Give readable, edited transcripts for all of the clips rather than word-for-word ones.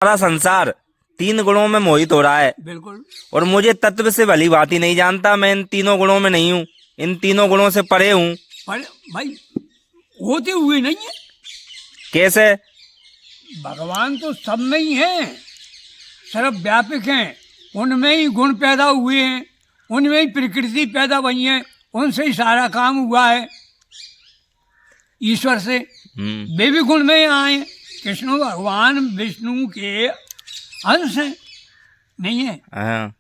सारा संसार 3 गुणों में मोहित हो रहा है। बिल्कुल। और मुझे तत्व से भली भांति नहीं जानता, मैं इन 3 गुणों में नहीं हूँ, इन 3 गुणों से परे हूँ। पर भाई होते हुए नहीं है। कैसे? भगवान तो सब में ही है, सर्वव्यापक हैं, उनमें ही गुण पैदा हुए हैं, उनमें ही प्रकृति पैदा हुई है, उनसे ही सारा काम हुआ है ईश्वर से। वे भी गुण में ही आए। कृष्ण भगवान विष्णु के अंश हैं, नहीं है? हाँ।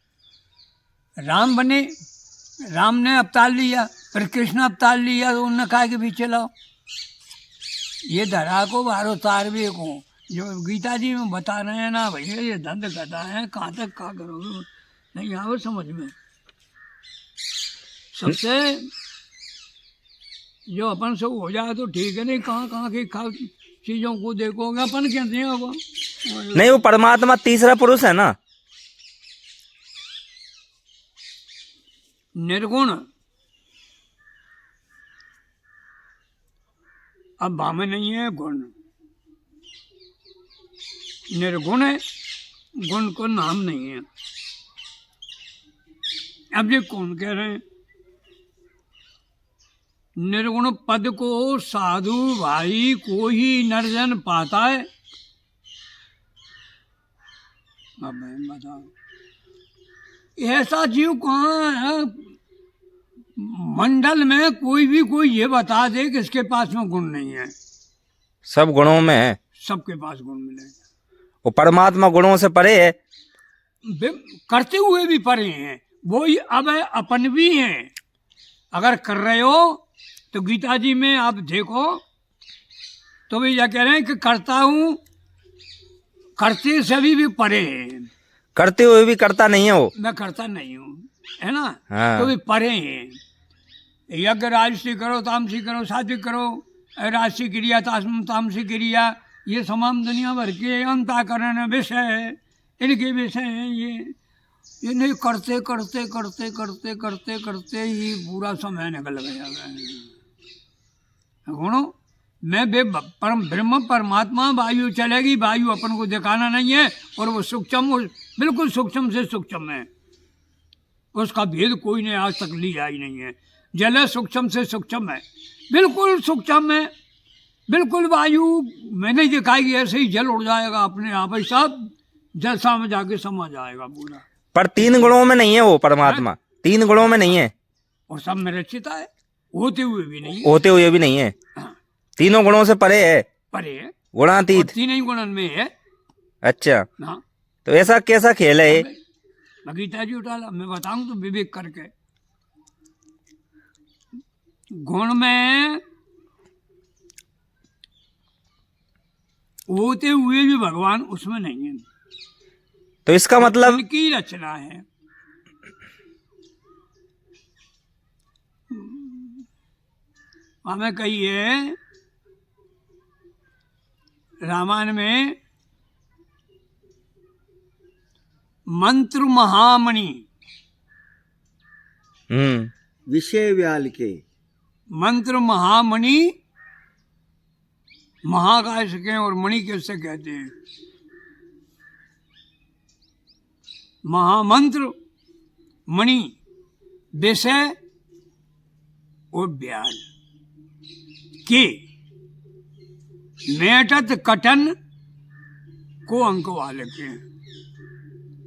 राम बने, राम ने अवतार लिया, फिर कृष्ण अवतार लिया, तो उन्होंने कहा कि भी चलाओ ये धरा को बारो तार भी को। जो गीता जी में बता रहे हैं ना भैया, ये धंध करता है, कहाँ तक क्या करोगे, नहीं आवे समझ में। सबसे जो अपन से हो जाए तो ठीक है, नहीं कहाँ कहाँ की चीजों को देखोगे अपन क्या नहीं होगा। नहीं, वो परमात्मा तीसरा पुरुष है ना, निर्गुण। अब भाव नहीं है गुण, निर्गुण है, गुण को नाम नहीं है। अब ये कौन कह रहे हैं? निर्गुण पद को साधु भाई को ही नरजन पाता है। अब बताओ ऐसा जीव कहाँ है मंडल में? कोई भी कोई ये बता दे कि इसके पास में गुण नहीं है। सब गुणों में है, सबके पास गुण मिलेगा। वो परमात्मा गुणों से परे है, करते हुए भी परे हैं, वो ही अब अपन भी हैं। अगर कर रहे हो तो गीता जी में आप देखो तो भी क्या कह रहे हैं कि करता हूँ, करते से भी परे है। करते हुए भी करता नहीं है वो। मैं करता नहीं हूँ, है ना? हाँ। तो भी परे हैं। यज्ञ राजसी करो, तामसी करो, सात्विक करो, राजसी क्रिया, तामसी क्रिया, ये तमाम दुनिया भर के अंतःकरण विषय है, इनके विषय हैं ये नहीं करते करते करते करते करते करते ही पूरा समय निकल गया। गुणों में बे परम ब्रह्म परमात्मा वायु चलेगी, वायु अपन को दिखाना नहीं है, और वो सूक्ष्म, बिल्कुल सूक्ष्म से सूक्ष्म है, उसका भेद कोई ने आज तक लिया ही नहीं है। जल है सूक्ष्म से सूक्ष्म है, बिल्कुल सूक्ष्म है, बिल्कुल वायु में नहीं दिखाएगी, ऐसे ही जल उड़ जाएगा अपने आप ही, सब जलसा में जाके समा जाएगा पूरा। पर 3 गुणों में नहीं है वो परमात्मा, 3 गुणों में नहीं है, और सब में रचिता है, होते हुए भी नहीं है, होते हुए भी नहीं है, 3 गुणों से परे है, परे है, गुणातीत, 3 गुणन में है। अच्छा, हाँ, तो ऐसा कैसा खेल है? गीता जी उठाला मैं बताऊं तो विवेक करके। गुण में होते हुए भी भगवान उसमें नहीं है, तो इसका मतलब उनकी रचना है। हमें कही है रामायण में, मंत्र महामणि, विषय व्याल के मंत्र महामणि, महाकाय से और मणि कैसे कहते हैं? महामंत्र, मणि, विषय और व्याल के मेटत कटन को अंक वाले के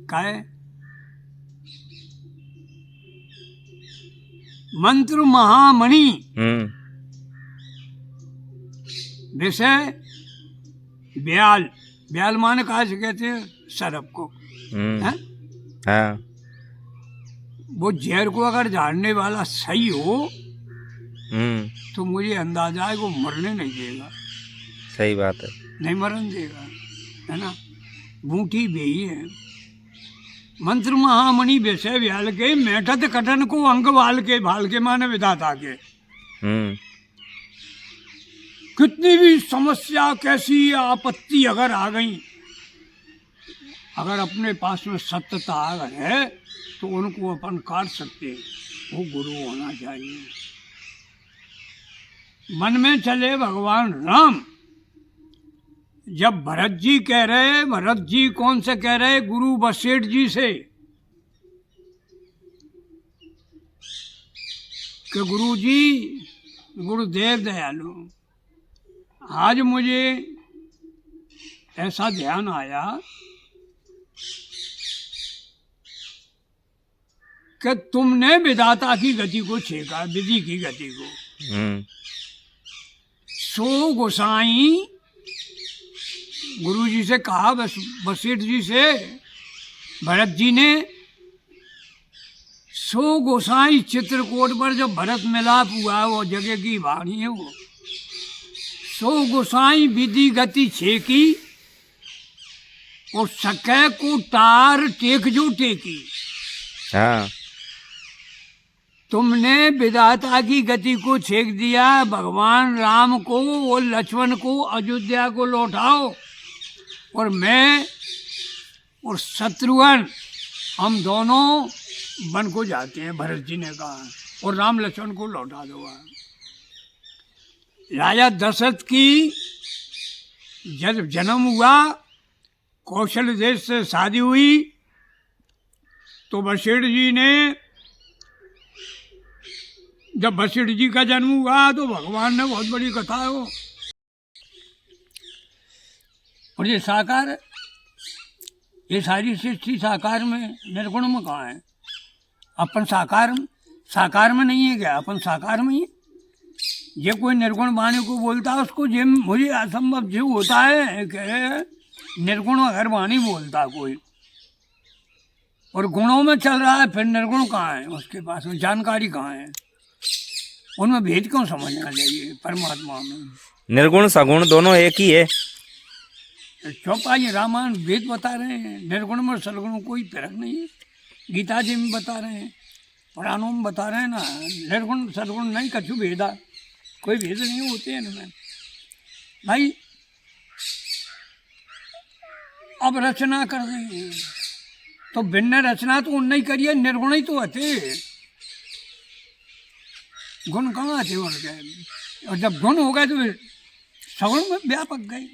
काय मंत्र महामणि, विषय ब्याल, ब्याल माने कहा से कहते हैं सरप को, है? हाँ। वो जहर को अगर झाड़ने वाला सही हो तो मुझे अंदाजा है वो मरने नहीं देगा। सही बात है, नहीं मरने देगा, है ना? बूटी बेही है। मंत्र महामणि विषय व्याल के मेटत कटन को अंग वाल के, भाल के माने विधाता के। कितनी भी समस्या, कैसी आपत्ति अगर आ गई, अगर अपने पास में सत्यता है तो उनको अपन काट सकते हैं। वो गुरु होना चाहिए। मन में चले भगवान राम, जब भरत जी कह रहे, भरत जी कौन से कह रहे, गुरु वशिष्ठ जी से कि गुरु जी, गुरुदेव दयालु, आज मुझे ऐसा ध्यान आया कि तुमने विधाता की गति को छेका, विधि की गति को। सो गोसाई गुरु जी से कहा, वशिष्ठ जी से, भरत जी ने, सो गोसाई चित्रकूट पर जब भरत मिलाप हुआ, वो जगह की वाणी है वो, सो गोसाई विधि गति छेकी और सकै को तार टेक जो टेकी। हाँ, तुमने विधाता की गति को छेक दिया, भगवान राम को और लक्ष्मण को अयोध्या को लौटाओ, और मैं और शत्रुघ्न हम दोनों वन को जाते हैं, भरत जी ने कहा, और राम लक्ष्मण को लौटा दो। राजा दशरथ की जब जन्म हुआ, कौशल देश से शादी हुई, तो वशिष्ठ जी ने, जब वशिष्ठ जी का जन्म हुआ तो भगवान ने, बहुत बड़ी कथा है वो, और ये साकार, ये सारी सृष्टि साकार में, निर्गुण में कहाँ है? अपन साकार में नहीं है क्या? अपन साकार में ही है। ये कोई निर्गुण वाणी को बोलता है, उसको ये मुझे असंभव जो होता है कि निर्गुण अगर वाणी बोलता कोई, और गुणों में चल रहा है, फिर निर्गुण कहाँ है उसके पास? में जानकारी कहाँ है? उनमें भेद क्यों समझना चाहिए? परमात्मा में निर्गुण सगुण दोनों एक ही है। चौपा ये रामायण वेद बता रहे हैं, निर्गुण में सलगुण कोई फर्क नहीं है। गीता जी में बता रहे हैं, पुराणों में बता रहे हैं ना, निर्गुण सलगुण नहीं, कछु भेदा, कोई भेद नहीं होते हैं इनमें भाई। अब रचना कर रहे हैं तो भिन्न रचना तो उन नहीं करिए, निर्गुण ही तो आते, गुण कहाँ आते उनके? और जब गुण हो गए तो सगुण में व्यापक गए।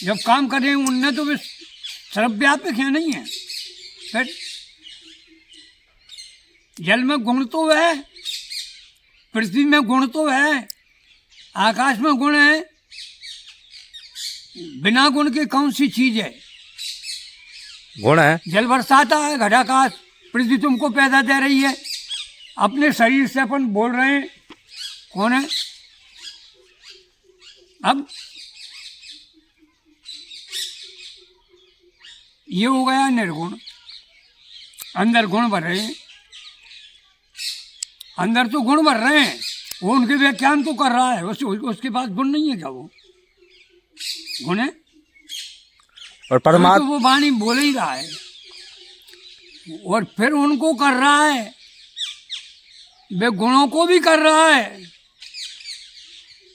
जब काम कर रहे हैं उनने तो वे सर्वव्यापक है नहीं है। फिर जल में गुण तो है, पृथ्वी में गुण तो है, आकाश में गुण है, बिना गुण के कौन सी चीज है? गुण है। जल बरसाता है, घटाकाश, पृथ्वी तुमको पैदा दे रही है, अपने शरीर से अपन बोल रहे हैं, कौन है? अब ये हो गया निर्गुण। अंदर गुण भर रहे हैं, अंदर तो गुण भर रहे हैं, वो उनके व्याख्यान तो कर रहा है, उसके पास गुण नहीं है क्या? वो गुण है, और परमात्मा तो वो वाणी बोल ही रहा है, और फिर उनको कर रहा है, वे गुणों को भी कर रहा है।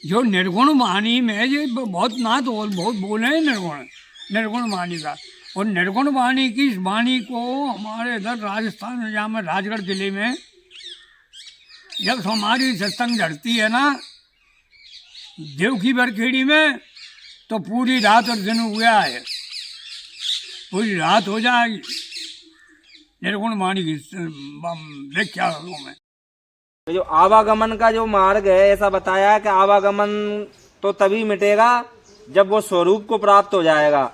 जो निर्गुण वाणी में ये बहुत नाथ बहुत बोले हैं निर्गुण वाणी का, और निर्गुण वाणी की इस वाणी को हमारे इधर राजस्थान में, जहाँ में राजगढ़ जिले में, जब हमारी सत्संग झड़ती है ना देव की बरखेड़ी में, तो पूरी रात और दिन हुआ है, पूरी रात हो जाएगी निर्गुण वाणी की व्याख्या में। जो आवागमन का जो मार्ग है, ऐसा बताया है कि आवागमन तो तभी मिटेगा जब वो स्वरूप को प्राप्त हो जाएगा।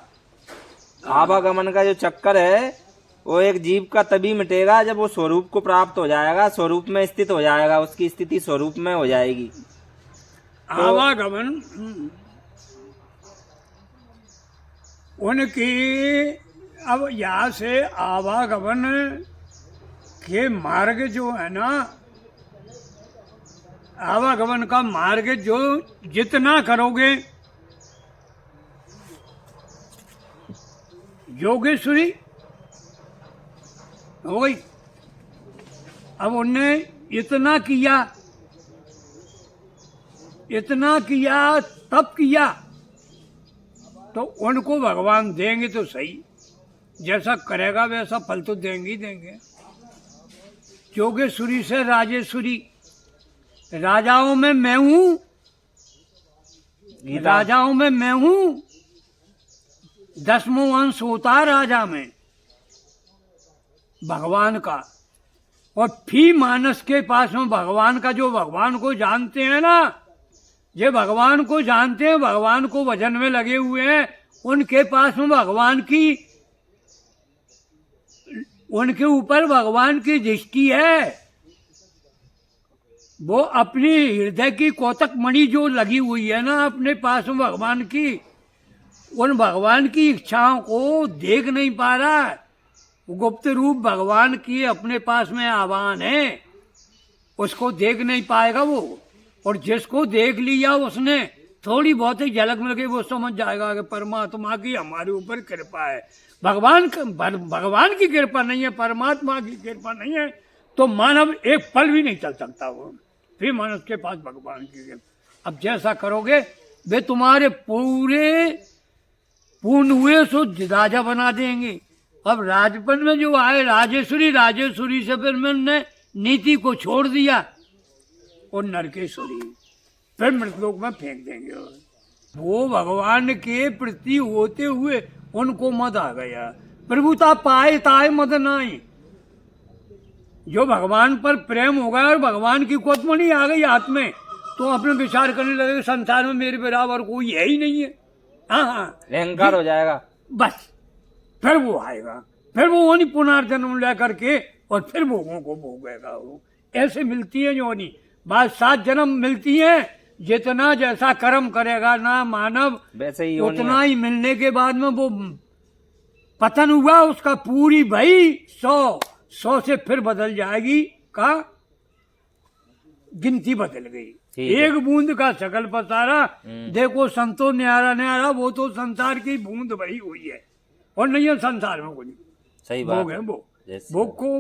आवागमन का जो चक्कर है वो एक जीव का तभी मिटेगा जब वो स्वरूप को प्राप्त हो जाएगा, स्वरूप में स्थित हो जाएगा, उसकी स्थिति स्वरूप में हो जाएगी। तो आवागमन उनकी, अब यहाँ से आवागमन के मार्ग जो है ना, आवागमन का मार्ग जो जितना करोगे, योगेश्वरी हो गई। अब उनने इतना किया, तब किया, तो उनको भगवान देंगे तो सही, जैसा करेगा वैसा फल तो देंगे ही देंगे। योगेश्वरी से राजेश्वरी, राजाओं में मैं हूँ, गीता राजाओं में मैं हूं, 10वां अंश होता है राजा में भगवान का। और फी मानस के पास में भगवान का, जो भगवान को जानते हैं ना, ये भगवान को जानते हैं, भगवान को भजन में लगे हुए हैं, उनके पास में भगवान की, उनके ऊपर भगवान की दृष्टि है। वो अपनी हृदय की कौतक मणि जो लगी हुई है ना अपने पास में भगवान की, उन भगवान की इच्छाओं को देख नहीं पा रहा है। गुप्त रूप भगवान की अपने पास में आवाहन है, उसको देख नहीं पाएगा वो। और जिसको देख लिया उसने, थोड़ी बहुत ही झलक मिल गई, वो समझ जाएगा कि परमात्मा की हमारे ऊपर कृपा है। भगवान की कृपा नहीं है, परमात्मा की कृपा नहीं है, तो मानव एक पल भी नहीं चल सकता। वो फिर मानव के पास भगवान की कृपा। अब जैसा करोगे वे तुम्हारे पूरे पूर्ण हुए सो राजा बना देंगे। अब राजपन में जो आए राजेश्वरी, राजेश्वरी से फिर मैंने नीति को छोड़ दिया और नरकेश्वरी, फिर मृतलोक में फेंक देंगे। वो भगवान के प्रति होते हुए उनको मद आ गया। प्रभुता पाए ताए मद नाई। जो भगवान पर प्रेम हो गया और भगवान की कोतमणी आ गई हाथ में, तो अपने विचार करने लगे संसार में मेरे बराबर कोई है ही नहीं है। हाँ, अहंकार हो जाएगा बस। फिर वो आएगा, फिर वो वही पुनर्जन्म लेकर के और फिर भोगों को भोगेगा। वो ऐसे मिलती है योनि, बाद 7 जन्म मिलती है। जितना जैसा कर्म करेगा ना मानव, वैसे ही उतना ही मिलने के बाद में वो पतन हुआ उसका पूरी भई 100 से फिर बदल जाएगी का गिनती बदल गई। एक बूंद का सकल पसारा, देखो संतो न्यारा न्यारा, वो तो संसार की बूंद भरी हुई है और नहीं है संसार में कुछ। सही बात है वो जैसे वो को